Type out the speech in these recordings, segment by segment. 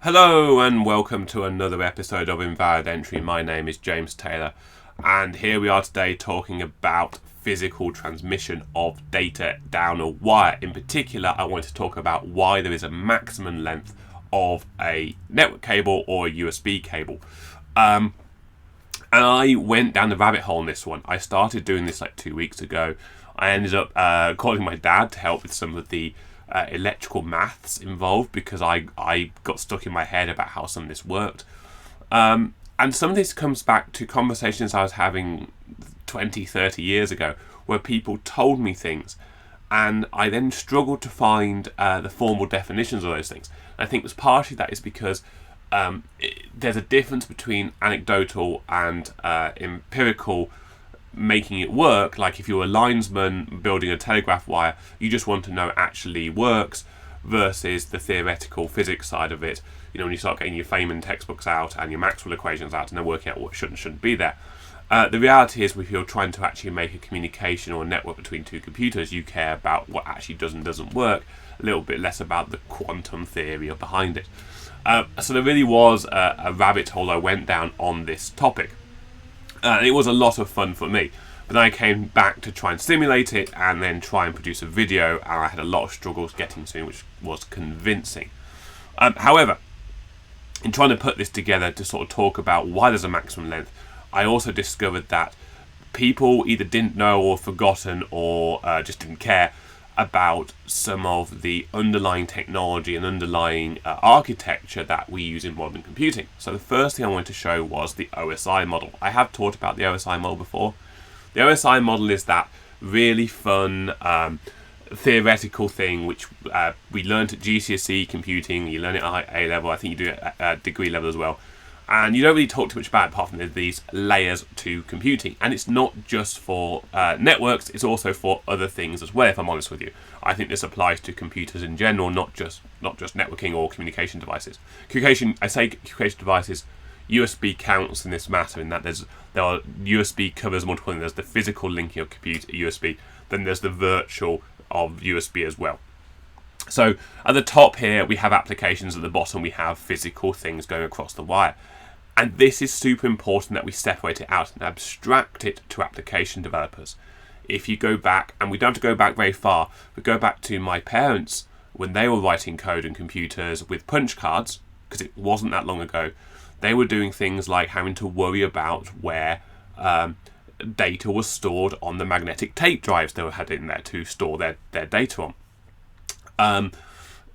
Hello and welcome to another episode of Invalid Entry. My name is James Taylor and here we are today talking about physical transmission of data down a wire. In particular, I want to talk about why there is a maximum length of a network cable or a USB cable. And I went down the rabbit hole in this one. I started doing this like 2 weeks ago. I ended up calling my dad to help with some of the electrical maths involved because I got stuck in my head about how some of this worked. And some of this comes back to conversations I was having 20, 30 years ago where people told me things and I then struggled to find the formal definitions of those things. And I think it was partially that is because there's a difference between anecdotal and empirical making it work. Like if you're a linesman building a telegraph wire, you just want to know it actually works versus the theoretical physics side of it. You know, when you start getting your Feynman textbooks out and your Maxwell equations out and then working out what should and shouldn't be there. The reality is if you're trying to actually make a communication or a network between two computers, you care about what actually does and doesn't work, a little bit less about the quantum theory behind it. So there really was a rabbit hole I went down on this topic. It was a lot of fun for me, but then I came back to try and simulate it and then try and produce a video, and I had a lot of struggles getting to it, which was convincing. However, in trying to put this together to sort of talk about why there's a maximum length, I also discovered that people either didn't know or forgotten or just didn't care about some of the underlying technology and underlying architecture that we use in modern computing. So the first thing I wanted to show was the OSI model. I have talked about the OSI model before. The OSI model is that really fun theoretical thing which we learned at GCSE computing. You learn it at A level, I think you do it at degree level as well. And you don't really talk too much about it apart from there's these layers to computing. And it's not just for networks, it's also for other things as well, if I'm honest with you. I think this applies to computers in general, not just networking or communication devices. I say communication devices, USB counts in this matter in that there are USB covers multiple things. There's the physical linking of computer USB, then there's the virtual of USB as well. So at the top here we have applications, at the bottom we have physical things going across the wire. And this is super important that we separate it out and abstract it to application developers. If you go back, and we don't have to go back very far, but go back to my parents when they were writing code and computers with punch cards, because it wasn't that long ago, they were doing things like having to worry about where data was stored on the magnetic tape drives they had in there to store their data on.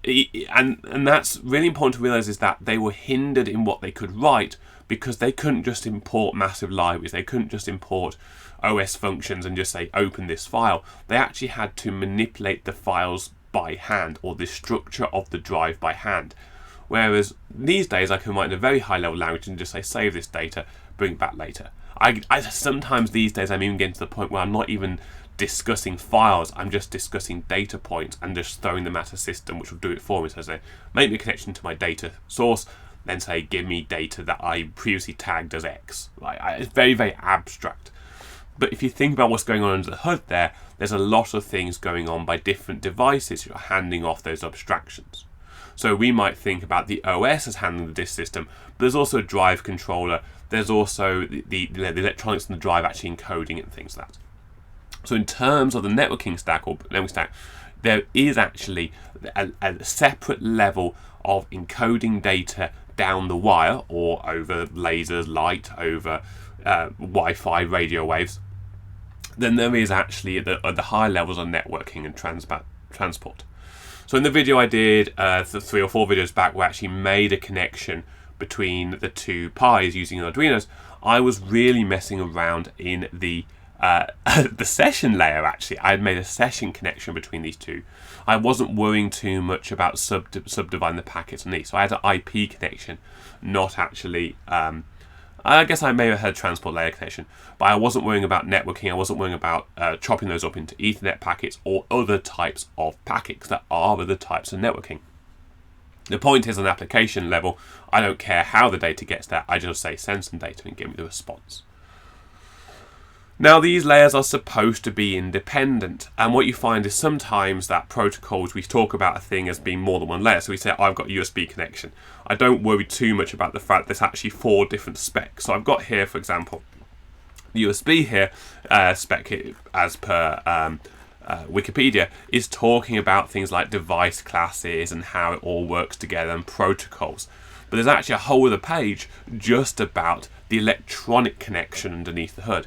And that's really important to realize is that they were hindered in what they could write because they couldn't just import massive libraries. They couldn't just import OS functions and just say open this file. They actually had to manipulate the files by hand, or the structure of the drive by hand. Whereas these days I can write in a very high level language and just say save this data, bring it back later. I sometimes these days I'm even getting to the point where I'm not even discussing files, I'm just discussing data points and just throwing them at a system which will do it for me. So I say, make me a connection to my data source, then say, give me data that I previously tagged as X. It's very, very abstract. But if you think about what's going on under the hood there's a lot of things going on by different devices who are handing off those abstractions. So we might think about the OS as handling the disk system, but there's also a drive controller, there's also the electronics in the drive actually encoding it and things like that. So in terms of the networking stack, there is actually a separate level of encoding data down the wire or over lasers, light, over Wi-Fi, radio waves. Then there is actually at the higher levels of networking and transport. So in the video I did 3 or 4 videos back, where I actually made a connection between the two Pis using Arduinos, I was really messing around in the session layer. Actually, I had made a session connection between these two. I wasn't worrying too much about subdividing the packets on these, so I had an IP connection, not actually I guess I may have had a transport layer connection, but I wasn't worrying about networking. I wasn't worrying about chopping those up into Ethernet packets or other types of packets that are other types of networking. The point is, on application level, I don't care how the data gets there. I just say send some data and give me the response. Now these layers are supposed to be independent, and what you find is sometimes that protocols, we talk about a thing as being more than one layer. So we say, I've got a USB connection. I don't worry too much about the fact there's actually 4 different specs. So I've got here, for example, the USB here spec as per Wikipedia is talking about things like device classes and how it all works together and protocols. But there's actually a whole other page just about the electronic connection underneath the hood.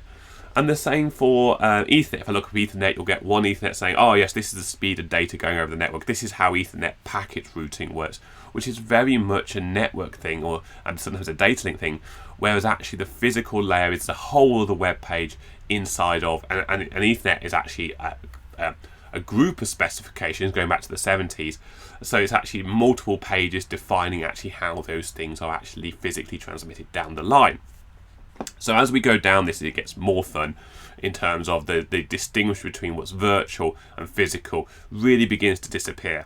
And the same for Ethernet. If I look up Ethernet, you'll get one Ethernet saying, oh yes, this is the speed of data going over the network. This is how Ethernet packet routing works, which is very much a network thing, and sometimes a data link thing, whereas actually the physical layer is the whole of the web page inside of, and Ethernet is actually a group of specifications going back to the 70s. So it's actually multiple pages defining actually how those things are actually physically transmitted down the line. So as we go down this, it gets more fun in terms of the distinction between what's virtual and physical really begins to disappear.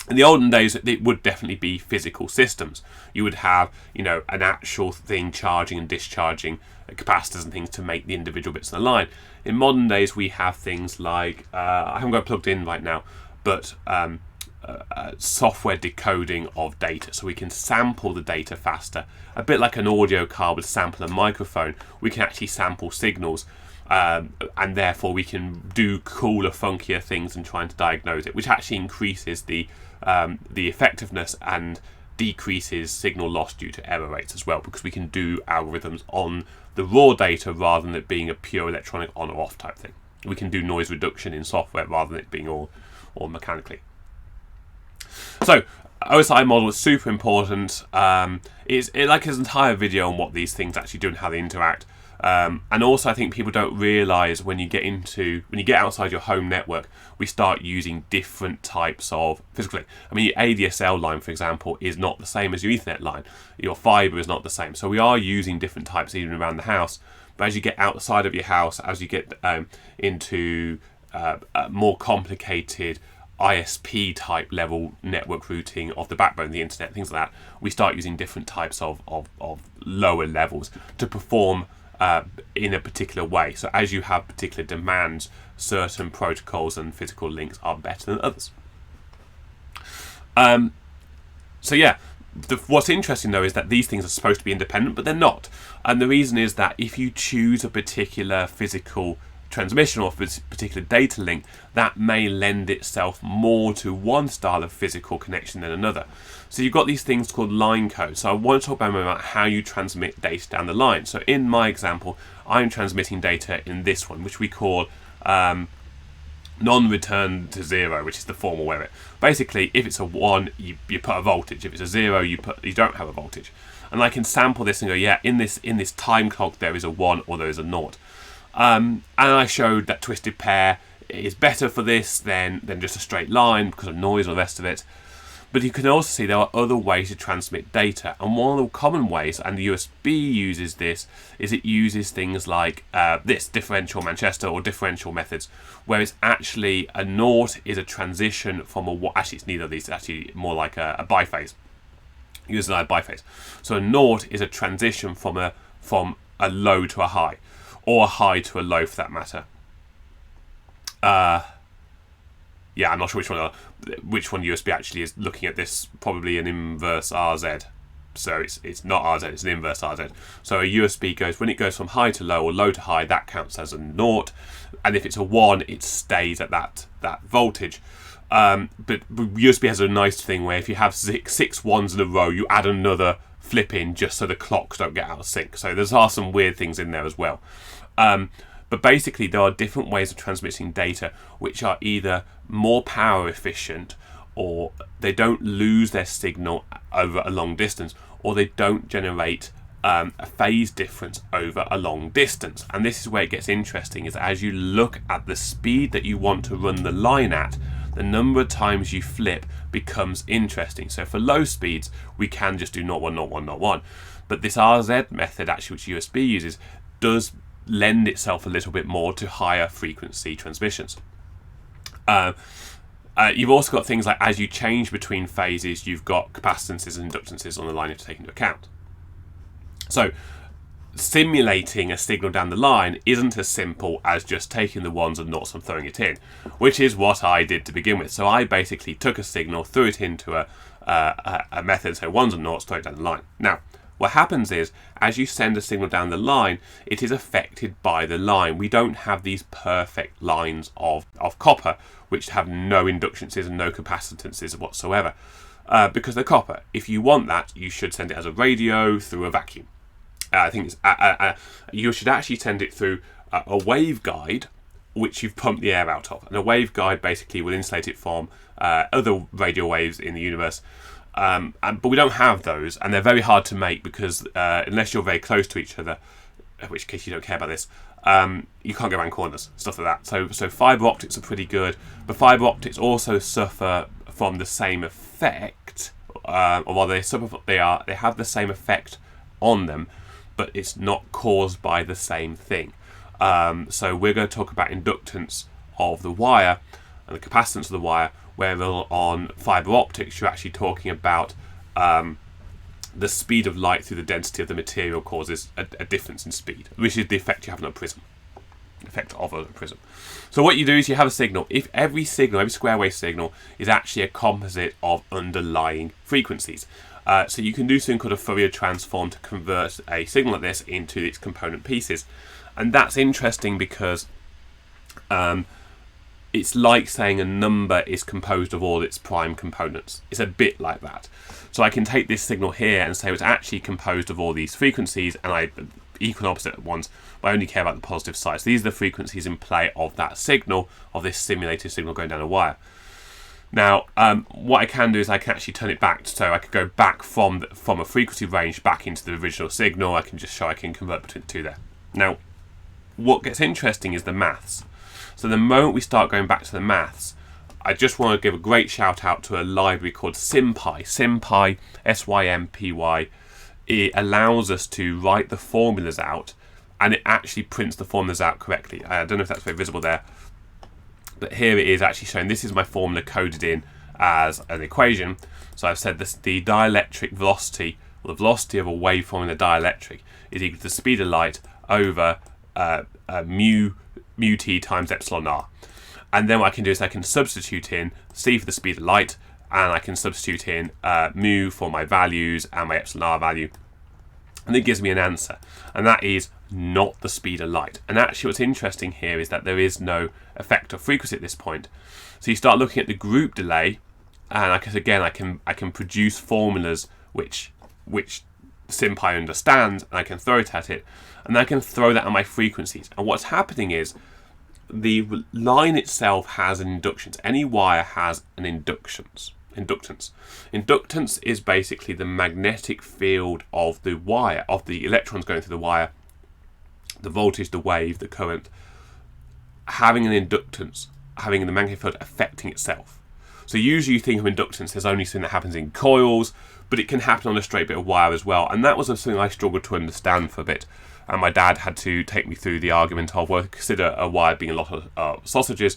In the olden days, it would definitely be physical systems. You would have, an actual thing charging and discharging capacitors and things to make the individual bits of the line. In modern days, we have things like, I haven't got it plugged in right now, but software decoding of data, so we can sample the data faster. A bit like an audio card would sample a microphone, we can actually sample signals, and therefore we can do cooler, funkier things and trying to diagnose it, which actually increases the effectiveness and decreases signal loss due to error rates as well, because we can do algorithms on the raw data rather than it being a pure electronic on or off type thing. We can do noise reduction in software rather than it being all mechanically. So OSI model is super important. It's like his entire video on what these things actually do and how they interact. And also, I think people don't realise when you get outside your home network, we start using different types of physical link. I mean, your ADSL line, for example, is not the same as your Ethernet line. Your fibre is not the same. So we are using different types even around the house. But as you get outside of your house, as you get into more complicated ISP type level network routing of the backbone, the internet, things like that, we start using different types of lower levels to perform in a particular way. So as you have particular demands, certain protocols and physical links are better than others. So yeah, what's interesting though is that these things are supposed to be independent, but they're not. And the reason is that if you choose a particular physical transmission or a particular data link, that may lend itself more to one style of physical connection than another. So you've got these things called line codes. So I want to talk about how you transmit data down the line. So in my example, I'm transmitting data in this one, which we call non-return to 0, which is the formal way of it. Basically, if it's a 1, you put a voltage. If it's a 0, you don't have a voltage. And I can sample this and go, yeah, in this time clock there is a 1 or there is a 0. And I showed that twisted pair is better for this than just a straight line because of noise and the rest of it. But you can also see there are other ways to transmit data, and one of the common ways, and the USB uses this, is it uses things like this differential Manchester or differential methods, where it's actually a naught is a transition from actually it's neither of these, it's actually more like a biphase. Uses a biphase. So a naught is a transition from a low to a high, or a high to a low for that matter. Yeah, I'm not sure which one USB actually is looking at this. Probably an inverse RZ. So it's not RZ, it's an inverse RZ. So a USB when it goes from high to low or low to high, that counts as a naught. And if it's a 1, it stays at that voltage. But USB has a nice thing where if you have six ones in a row, you add another flip in just so the clocks don't get out of sync. So there are some weird things in there as well. But basically there are different ways of transmitting data which are either more power efficient, or they don't lose their signal over a long distance, or they don't generate a phase difference over a long distance. And this is where it gets interesting, is as you look at the speed that you want to run the line at, the number of times you flip becomes interesting. So for low speeds, we can just do 0, 1, 0, 1, 0, 1. But this RZ method, actually, which USB uses, does lend itself a little bit more to higher frequency transmissions. You've also got things like, as you change between phases, you've got capacitances and inductances on the line you have to take into account. So simulating a signal down the line isn't as simple as just taking the ones and noughts and throwing it in, which is what I did to begin with. So I basically took a signal, threw it into a method, so ones and noughts, throw it down the line. Now, what happens is, as you send a signal down the line, it is affected by the line. We don't have these perfect lines of copper, which have no inductances and no capacitances whatsoever, because they're copper. If you want that, you should send it as a radio through a vacuum. I think it's, you should actually send it through a waveguide, which you've pumped the air out of. And a waveguide basically will insulate it from other radio waves in the universe. But we don't have those, and they're very hard to make because unless you're very close to each other, in which case you don't care about this, you can't go around corners, stuff like that. So fibre optics are pretty good, but fibre optics also suffer from the same effect, or while they have the same effect on them, but it's not caused by the same thing. So we're going to talk about inductance of the wire and the capacitance of the wire, where on fibre optics you're actually talking about the speed of light through the density of the material causes a difference in speed, which is the effect you have on a prism. Effect of a prism. So what you do is you have a signal. If every square wave signal is actually a composite of underlying frequencies. So you can do something called a Fourier transform to convert a signal like this into its component pieces. And that's interesting because it's like saying a number is composed of all its prime components. It's a bit like that. So I can take this signal here and say it's actually composed of all these frequencies, and I equal and opposite ones, but I only care about the positive side. So these are the frequencies in play of that signal, of this simulated signal going down a wire. Now, what I can do is I can actually turn it back, so I could go back from a frequency range back into the original signal. I can just show I can convert between the two there. Now, what gets interesting is the maths. So the moment we start going back to the maths, I just want to give a great shout out to a library called Sympy. Sympy, Sympy. It allows us to write the formulas out, and it actually prints the formulas out correctly. I don't know if that's very visible there, but here it is actually showing this is my formula coded in as an equation. So I've said this, the dielectric velocity, or the velocity of a waveform in a dielectric, is equal to the speed of light over mu t times epsilon r. And then what I can do is I can substitute in c for the speed of light, and I can substitute in mu for my values and my epsilon r value, and it gives me an answer, and that is not the speed of light. And actually what's interesting here is that there is no effect of frequency at this point. So you start looking at the group delay, and I can produce formulas which Sympy understands, and I can throw it at it, and I can throw that at my frequencies. And what's happening is the line itself has an inductance. Any wire has an inductance. Inductance is basically the magnetic field of the wire, of the electrons going through the wire, the voltage, the wave, the current, having an inductance, having the magnetic field affecting itself. So usually you think of inductance as only something that happens in coils, but it can happen on a straight bit of wire as well. And that was something I struggled to understand for a bit. And my dad had to take me through the argument of, well, consider a wire being a lot of sausages.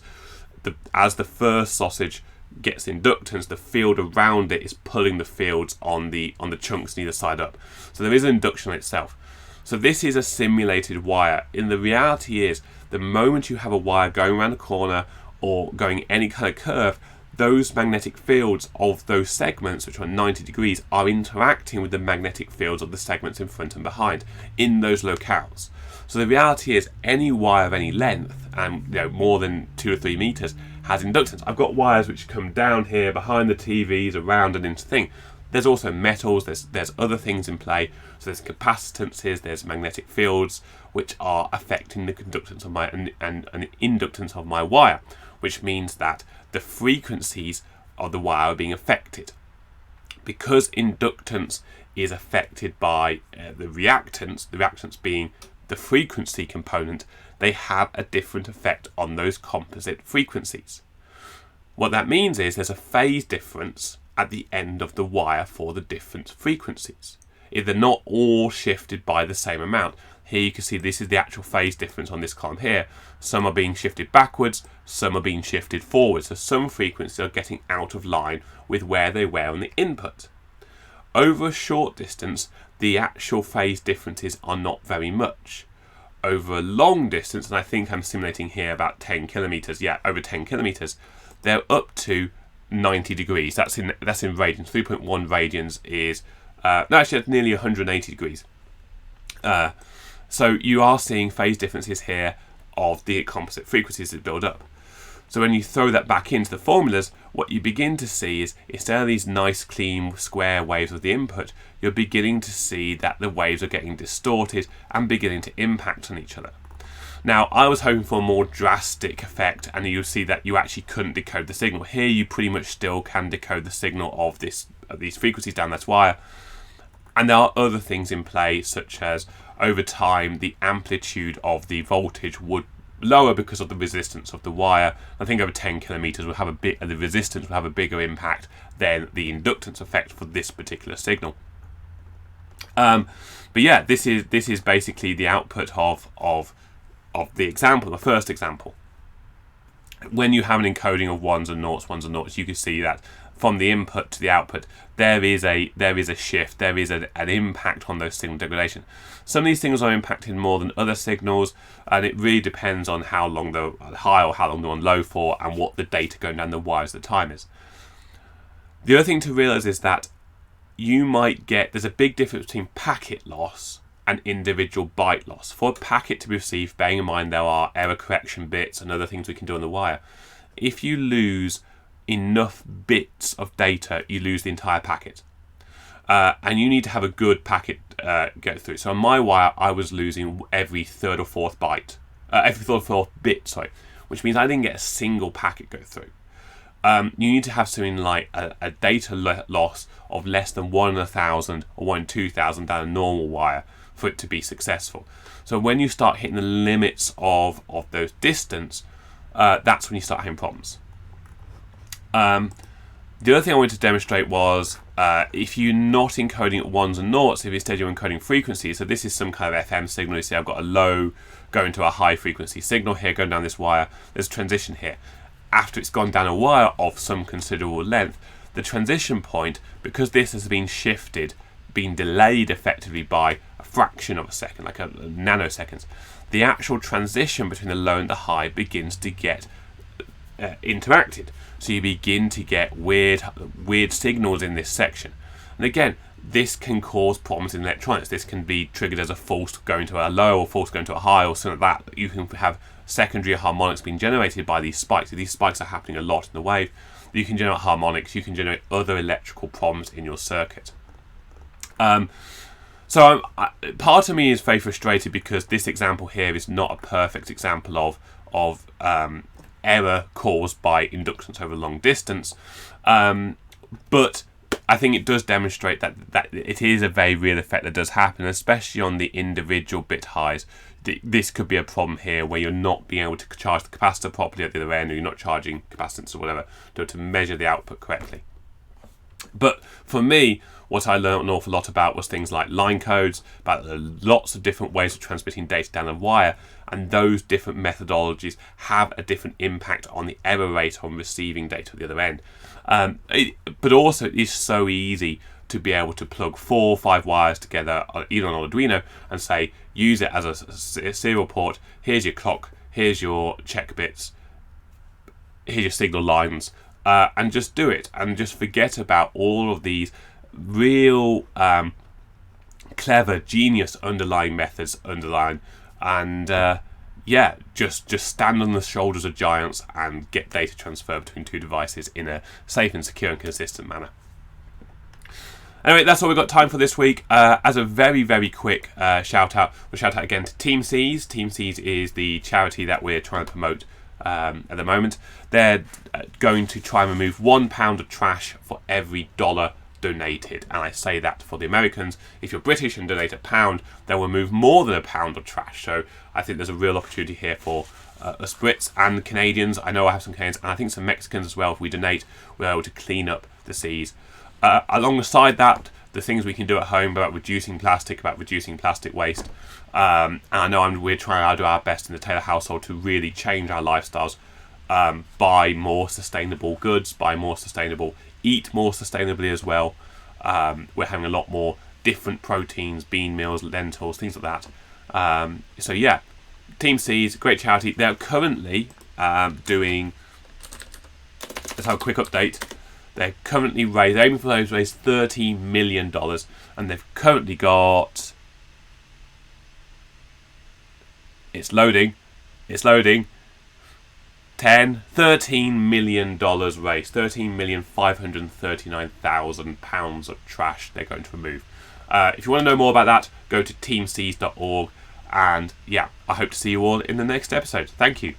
As the first sausage gets inductance, the field around it is pulling the fields on the chunks on either side up. So there is an induction on itself. So this is a simulated wire. And the reality is, the moment you have a wire going around a corner or going any kind of curve, those magnetic fields of those segments, which are 90 degrees, are interacting with the magnetic fields of the segments in front and behind in those locales. So the reality is, any wire of any length, and more than 2 or 3 meters, has inductance. I've got wires which come down here behind the TVs, around and into thing. There's also metals, there's other things in play. So there's capacitances, there's magnetic fields which are affecting the conductance of my and inductance of my wire, which means that the frequencies of the wire are being affected. Because inductance is affected by the reactance being the frequency component, they have a different effect on those composite frequencies. What that means is there's a phase difference at the end of the wire for the different frequencies. They're not all shifted by the same amount. Here you can see this is the actual phase difference on this column here. Some are being shifted backwards, some are being shifted forwards. So some frequencies are getting out of line with where they were on the input. Over a short distance, the actual phase differences are not very much. Over a long distance, and I think I'm simulating here about 10 kilometers, over 10 kilometers, they're up to 90 degrees. That's in radians. 3.1 radians is that's nearly 180 degrees. So you are seeing phase differences here of the composite frequencies that build up. So when you throw that back into the formulas, what you begin to see is, instead of these nice clean square waves of the input, you're beginning to see that the waves are getting distorted and beginning to impact on each other. Now, I was hoping for a more drastic effect, and you'll see that you actually couldn't decode the signal. Here you pretty much still can decode the signal of these frequencies down this wire. And there are other things in play, such as over time the amplitude of the voltage would lower because of the resistance of the wire. I think over 10 kilometers will have the resistance will have a bigger impact than the inductance effect for this particular signal. But yeah, this is basically the output of the example, the first example. When you have an encoding of ones and noughts, you can see that from the input to the output, there is a shift, there is an impact on those signal degradation. Some of these signals are impacted more than other signals, and it really depends on how long they're high or how long they're on low for, and what the data going down the wires at the time is. The other thing to realize is that there's a big difference between packet loss and individual byte loss. For a packet to be received, bearing in mind there are error correction bits and other things we can do on the wire, if you lose enough bits of data, you lose the entire packet. And you need to have a good packet go through. So on my wire, I was losing every third or fourth bit, which means I didn't get a single packet go through. You need to have something like a data loss of less than 1 in 1,000 or 1 in 2,000 down a normal wire for it to be successful. So when you start hitting the limits of those distance, that's when you start having problems. The other thing I wanted to demonstrate was if you're not encoding at ones and noughts, if instead you're encoding frequencies, so this is some kind of FM signal. You see I've got a low going to a high frequency signal here going down this wire. There's a transition here. After it's gone down a wire of some considerable length, the transition point, because this has been shifted, been delayed effectively by a fraction of a second, like a nanoseconds, the actual transition between the low and the high begins to get interacted. So you begin to get weird signals in this section. And again, this can cause problems in electronics. This can be triggered as a false going to a low or false going to a high or something like that. You can have secondary harmonics being generated by these spikes. These spikes are happening a lot in the wave. You can generate harmonics. You can generate other electrical problems in your circuit. So part of me is very frustrated because this example here is not a perfect example of error caused by inductance over long distance, but I think it does demonstrate that it is a very real effect that does happen, especially on the individual bit highs. This could be a problem here where you're not being able to charge the capacitor properly at the other end, or you're not charging capacitance or whatever to measure the output correctly. But for me, what I learned an awful lot about was things like line codes, about lots of different ways of transmitting data down a wire, and those different methodologies have a different impact on the error rate on receiving data at the other end. But also it is so easy to be able to plug 4 or 5 wires together, either on Arduino, and say, use it as a serial port. Here's your clock, here's your check bits, here's your signal lines, and just do it, and just forget about all of these real clever, genius underlying methods and just stand on the shoulders of giants and get data transfer between 2 devices in a safe and secure and consistent manner. Anyway, that's all we've got time for this week. As a very, very quick shout out, we'll shout out again to Team Seas. Team Seas is the charity that we're trying to promote at the moment. They're going to try and remove £1 of trash for every $1 donated, and I say that for the Americans. If you're British and donate £1, they'll remove more than £1 of trash. So I think there's a real opportunity here for us Brits and the Canadians. I know I have some Canadians, and I think some Mexicans as well. If we donate, we're able to clean up the seas. Alongside that, the things we can do at home about reducing plastic waste. And I know we're trying to do our best in the Taylor household to really change our lifestyles, buy more sustainable goods, eat more sustainably as well, we're having a lot more different proteins, bean meals, lentils, things like that. So yeah, Team C is a great charity. They're currently doing, let's have a quick update. They're currently aiming for those raise $30 million, and they've currently got, it's loading, $13 million raised, £13,539,000 of trash they're going to remove. If you want to know more about that, go to teamseas.org, and yeah, I hope to see you all in the next episode. Thank you.